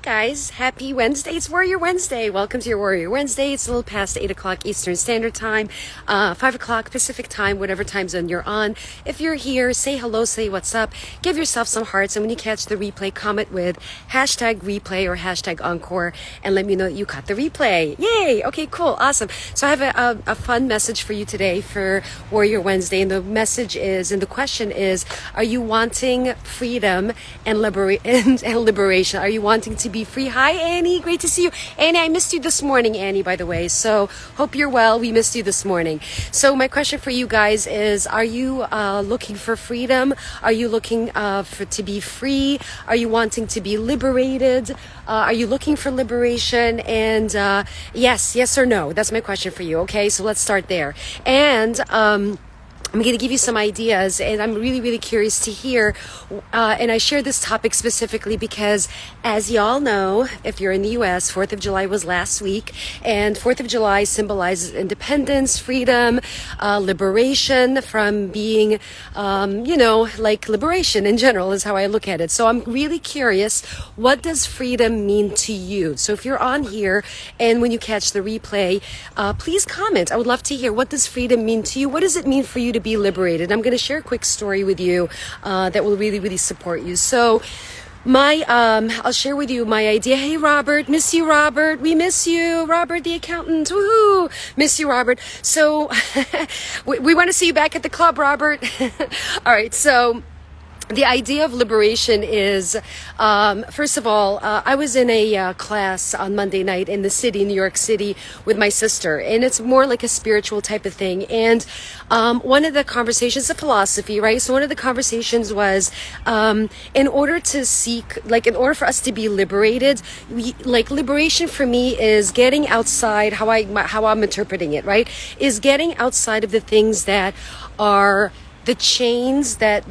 guys, happy Wednesday. It's Warrior Wednesday. Welcome to your Warrior Wednesday. It's a little past 8 o'clock Eastern Standard Time, 5 o'clock Pacific Time, whatever time zone you're on. If you're here, say hello, say what's up, give yourself some hearts, and when you catch the replay, comment with hashtag replay or hashtag encore and let me know that you caught the replay. Yay! Okay, cool, awesome. So I have a fun message for you today for Warrior Wednesday, and the message is, and the question is, are you wanting freedom and liberation? Are you wanting to be free? Hi, Annie. Great to see you. Annie, I missed you this morning, Annie, by the way. So hope you're well. We missed you this morning. So my question for you guys is, are you looking for freedom? Are you looking to be free? Are you wanting to be liberated? Are you looking for liberation? And yes or no? That's my question for you. Okay, so let's start there. And I'm going to give you some ideas, and I'm really curious to hear, and I share this topic specifically because, as y'all know, if you're in the U.S., 4th of July was last week, and 4th of July symbolizes independence, freedom, liberation from being, like liberation in general is how I look at it. So I'm really curious, what does freedom mean to you? So if you're on here, and when you catch the replay, please comment. I would love to hear, what does freedom mean to you? What does it mean for you to be liberated? I'm going to share a quick story with you that will really support you. So I'll share with you my idea. Hey, Robert, miss you, Robert. We miss you, Robert, the accountant. Woohoo! Miss you, Robert. So we want to see you back at the club, Robert. All right. So the idea of liberation is, first of all, I was in a class on Monday night in the city, New York City, with my sister, and it's more like a spiritual type of thing. And one of the conversations, a philosophy, right? So one of the conversations was, in order for us to be liberated, liberation for me is getting outside, how I'm interpreting it, right? Is getting outside of the things that are the chains that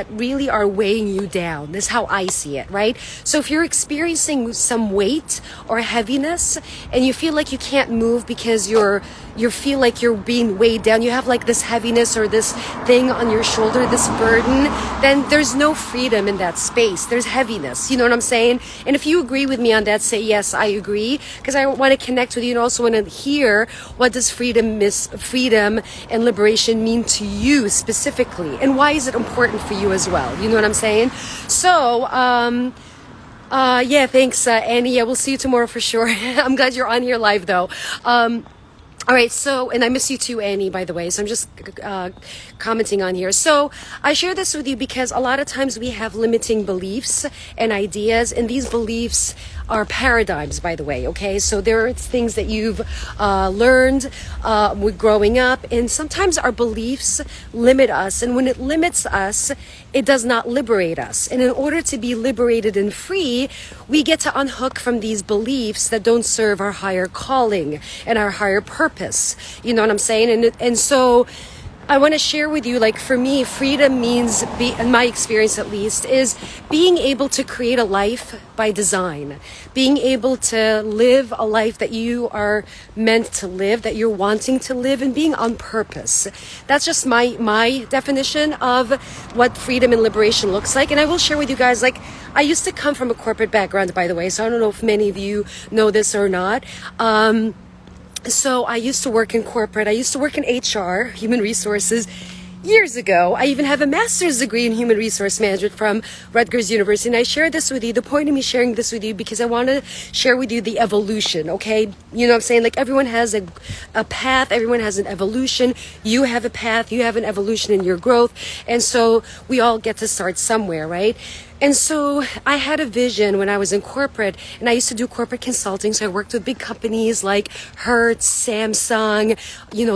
really are weighing you down. This is how I see it, right? So if you're experiencing some weight or heaviness and you feel like you can't move because you feel like you're being weighed down, you have like this heaviness or this thing on your shoulder, this burden, then there's no freedom in that space. There's heaviness. You know what I'm saying? And if you agree with me on that, say yes, I agree, because I want to connect with you and also want to hear, what does freedom and liberation mean to you specifically, and why is it important for you as well? You know what I'm saying? So thanks, Annie. Yeah, we'll see you tomorrow for sure. I'm glad you're on here live though. All right, so, and I miss you too, Annie, by the way, so I'm just commenting on here. So I share this with you because a lot of times we have limiting beliefs and ideas, and these beliefs are paradigms, by the way, okay? So there are things that you've learned with growing up, and sometimes our beliefs limit us, and when it limits us, it does not liberate us. And in order to be liberated and free, we get to unhook from these beliefs that don't serve our higher calling and our higher purpose. You know what I'm saying? And so I want to share with you, like, for me, freedom means, in my experience at least, is being able to create a life by design, being able to live a life that you are meant to live, that you're wanting to live, and being on purpose. That's just my definition of what freedom and liberation looks like. And I will share with you guys, like, I used to come from a corporate background, by the way, so I don't know if many of you know this or not. So I used to work in corporate. I used to work in HR, human resources, years ago. I even have a master's degree in human resource management from Rutgers University. And I share this with you. The point of me sharing this with you, because I want to share with you the evolution, okay? You know what I'm saying? Like, everyone has a path. Everyone has an evolution. You have a path. You have an evolution in your growth. And so we all get to start somewhere, right? And so I had a vision when I was in corporate, and I used to do corporate consulting. So I worked with big companies like Hertz, Samsung,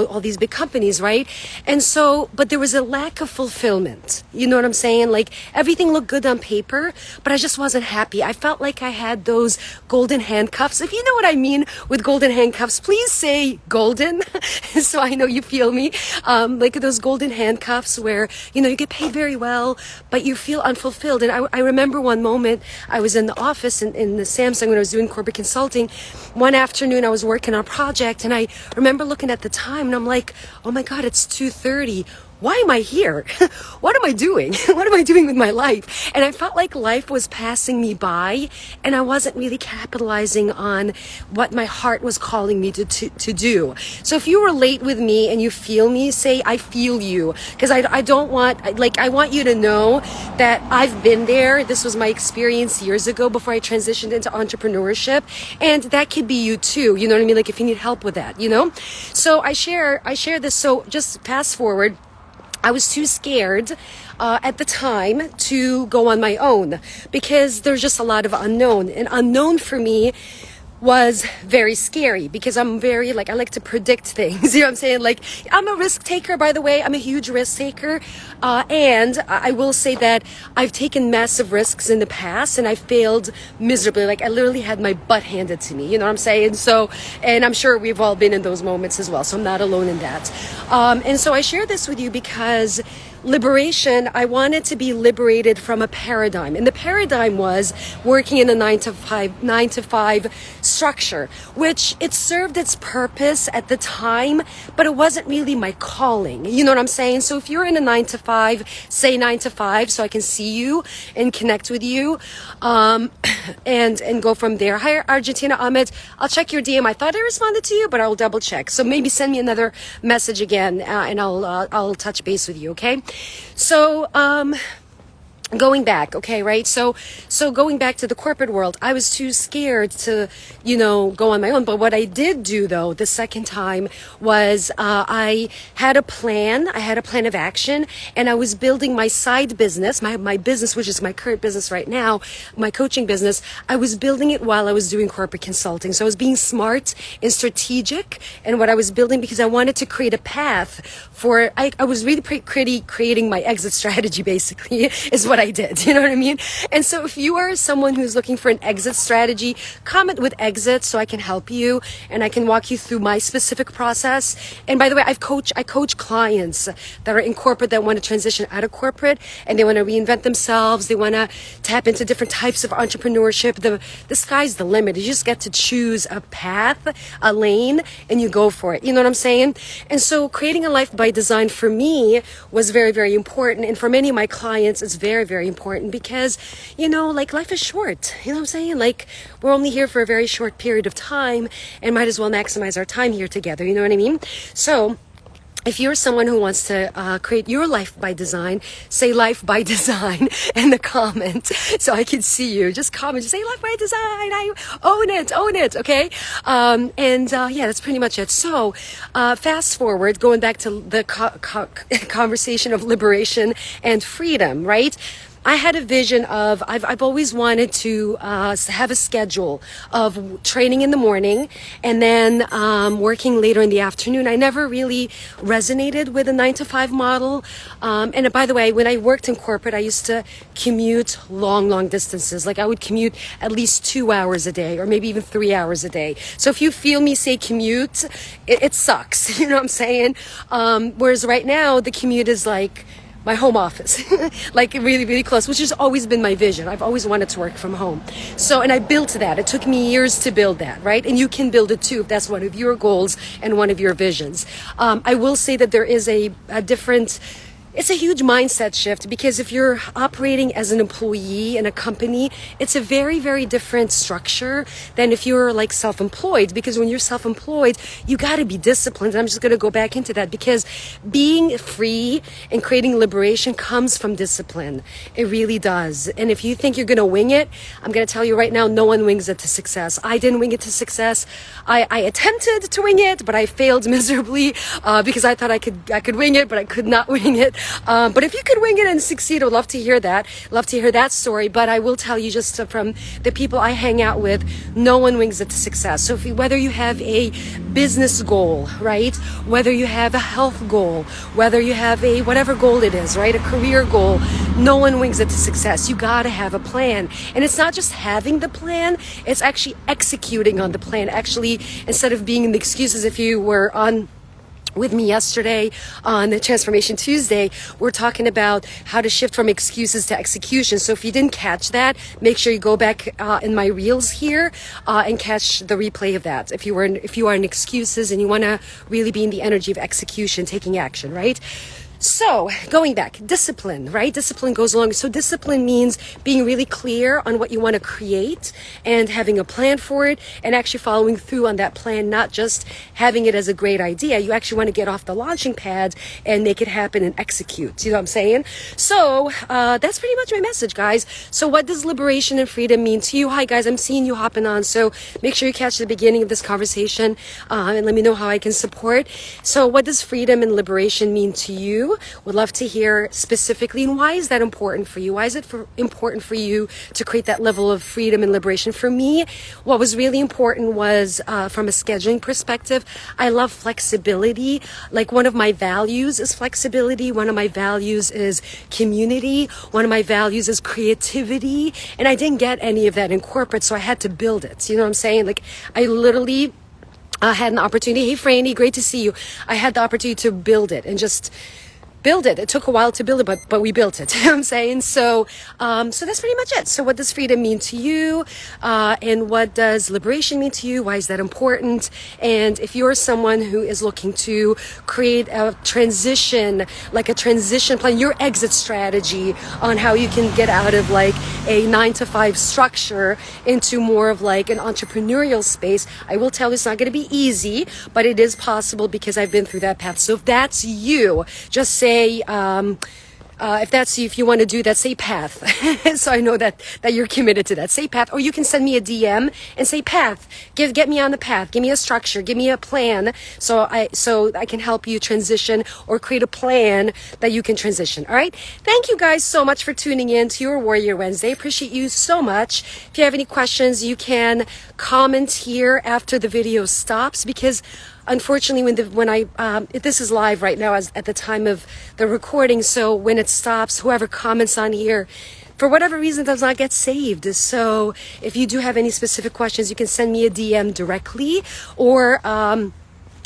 all these big companies, right? And so, but there was a lack of fulfillment. You know what I'm saying? Like, everything looked good on paper, but I just wasn't happy. I felt like I had those golden handcuffs. If you know what I mean with golden handcuffs, please say golden. So I know you feel me. Like those golden handcuffs where, you get paid very well, but you feel unfulfilled. And I remember one moment I was in the office in the Samsung when I was doing corporate consulting. One afternoon I was working on a project, and I remember looking at the time and I'm like, oh my God, it's 2:30. why am I here? What am I doing? What am I doing with my life? And I felt like life was passing me by and I wasn't really capitalizing on what my heart was calling me to do. So if you relate with me and you feel me, say, I feel you. Because I don't want, like, I want you to know that I've been there. This was my experience years ago before I transitioned into entrepreneurship. And that could be you too. You know what I mean? Like if you need help with that, you know? So I share this. So just fast forward. I was too scared at the time to go on my own because there's just a lot of unknown. And unknown for me was very scary because I'm very, like, I like to predict things. You know what I'm saying? Like, I'm a risk taker, by the way. I'm a huge risk taker. And I will say that I've taken massive risks in the past and I failed miserably. Like, I literally had my butt handed to me. You know what I'm saying? So, and I'm sure we've all been in those moments as well. So I'm not alone in that. And so I share this with you because liberation, I wanted to be liberated from a paradigm. And the paradigm was working in a 9 to 5 structure, which it served its purpose at the time, but it wasn't really my calling. You know what I'm saying? So if you're in a 9 to 5, say 9 to 5, so I can see you and connect with you, and go from there. Hi, Argentina Ahmed. I'll check your DM. I thought I responded to you, but I'll double check. So maybe send me another message again, and I'll touch base with you. Okay. So, going back, okay, right? So going back to the corporate world, I was too scared to, go on my own. But what I did do, though, the second time was I had a plan. I had a plan of action, and I was building my side business, my business, which is my current business right now, my coaching business. I was building it while I was doing corporate consulting. So I was being smart and strategic in what I was building because I wanted to create a path for, I was really creating my exit strategy, basically, is what I did. You know what I mean? And so if you are someone who's looking for an exit strategy, comment with exit so I can help you and I can walk you through my specific process. And by the way, I coach clients that are in corporate that want to transition out of corporate and they want to reinvent themselves. They want to tap into different types of entrepreneurship. The sky's the limit. You just get to choose a path, a lane, and you go for it. You know what I'm saying? And so creating a life by design for me was very, very important. And for many of my clients, it's very, very important because, like, life is short. You know what I'm saying? Like, we're only here for a very short period of time and might as well maximize our time here together. You know what I mean? So if you're someone who wants to create your life by design, say life by design in the comments so I can see you. Just comment, just say life by design. I own it, okay? Yeah, that's pretty much it. So fast forward, going back to the conversation of liberation and freedom, right? I had a vision of, I've always wanted to have a schedule of training in the morning and then working later in the afternoon. I never really resonated with a 9 to 5 model. And by the way, when I worked in corporate, I used to commute long distances. Like I would commute at least 2 hours a day or maybe even 3 hours a day. So if you feel me say commute, it sucks. You know what I'm saying? Whereas right now, the commute is like my home office, like really, really close, which has always been my vision. I've always wanted to work from home. So, and I built that. It took me years to build that, right? And you can build it too if that's one of your goals and one of your visions. I will say that there is a different, it's a huge mindset shift because if you're operating as an employee in a company, it's a very, very different structure than if you're like self-employed, because when you're self-employed, you got to be disciplined. And I'm just going to go back into that because being free and creating liberation comes from discipline. It really does. And if you think you're going to wing it, I'm going to tell you right now, no one wings it to success. I didn't wing it to success. I attempted to wing it, but I failed miserably because I thought I could wing it, but I could not wing it. But if you could wing it and succeed, I'd love to hear that. Love to hear that story. But I will tell you just from the people I hang out with, no one wings it to success. So whether you have a business goal, right? Whether you have a health goal, whether you have a whatever goal it is, right? A career goal, no one wings it to success. You got to have a plan. And it's not just having the plan, it's actually executing on the plan. Actually, instead of being in the excuses, if you were on with me yesterday on the Transformation Tuesday, we're talking about how to shift from excuses to execution. So if you didn't catch that, make sure you go back in my reels here and catch the replay of that. If you are in excuses and you want to really be in the energy of execution, taking action, right? So, going back, discipline, right? Discipline goes along. So, discipline means being really clear on what you want to create and having a plan for it and actually following through on that plan, not just having it as a great idea. You actually want to get off the launching pad and make it happen and execute. You know what I'm saying? So, that's pretty much my message, guys. So, what does liberation and freedom mean to you? Hi, guys, I'm seeing you hopping on. So, make sure you catch the beginning of this conversation and let me know how I can support. So, what does freedom and liberation mean to you? Would love to hear specifically, and why is that important for you? Why is it important for you to create that level of freedom and liberation? For me, what was really important was from a scheduling perspective, I love flexibility. Like, one of my values is flexibility. One of my values is community. One of my values is creativity. And I didn't get any of that in corporate, so I had to build it. You know what I'm saying? Like, I literally had an opportunity. Hey, Franny, great to see you. I had the opportunity to build it and just build it. It took a while to build it, but we built it. You know what I'm saying? So that's pretty much it. So what does freedom mean to you? And what does liberation mean to you? Why is that important? And if you're someone who is looking to create a transition, like a transition plan, your exit strategy on how you can get out of like a 9-to-5 structure into more of like an entrepreneurial space, I will tell you it's not going to be easy, but it is possible because I've been through that path. So if that's you, just say, if that's you, if you want to do that, say path. So I know that you're committed to that. Say path, or you can send me a DM and say path. Get me on the path. Give me a structure. Give me a plan, so I can help you transition or create a plan that you can transition. All right. Thank you guys so much for tuning in to your Warrior Wednesday. Appreciate you so much. If you have any questions, you can comment here after the video stops, because unfortunately, this is live right now at the time of the recording, so when it stops, whoever comments on here, for whatever reason, does not get saved. So if you do have any specific questions, you can send me a DM directly, or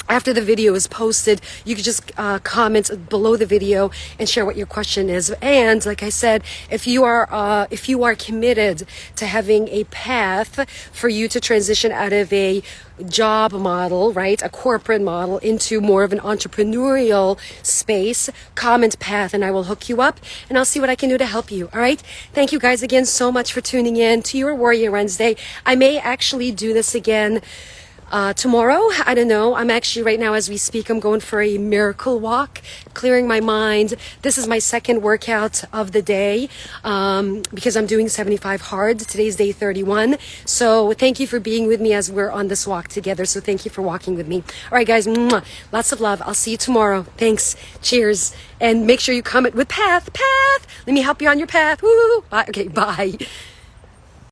after the video is posted, you can just comment below the video and share what your question is. And like I said, if you are committed to having a path for you to transition out of a job model, right, a corporate model, into more of an entrepreneurial space, comment path, and I will hook you up and I'll see what I can do to help you. All right. Thank you guys again so much for tuning in to your Warrior Wednesday. I may actually do this again tomorrow. I don't know. I'm actually right now as we speak, I'm going for a miracle walk, clearing my mind. This is my second workout of the day because I'm doing 75 hard. Today's day 31. So thank you for being with me as we're on this walk together. So thank you for walking with me. All right, guys. Mwah, lots of love. I'll see you tomorrow. Thanks. Cheers. And make sure you comment with path. Let me help you on your path. Woo. Bye. Okay. Bye.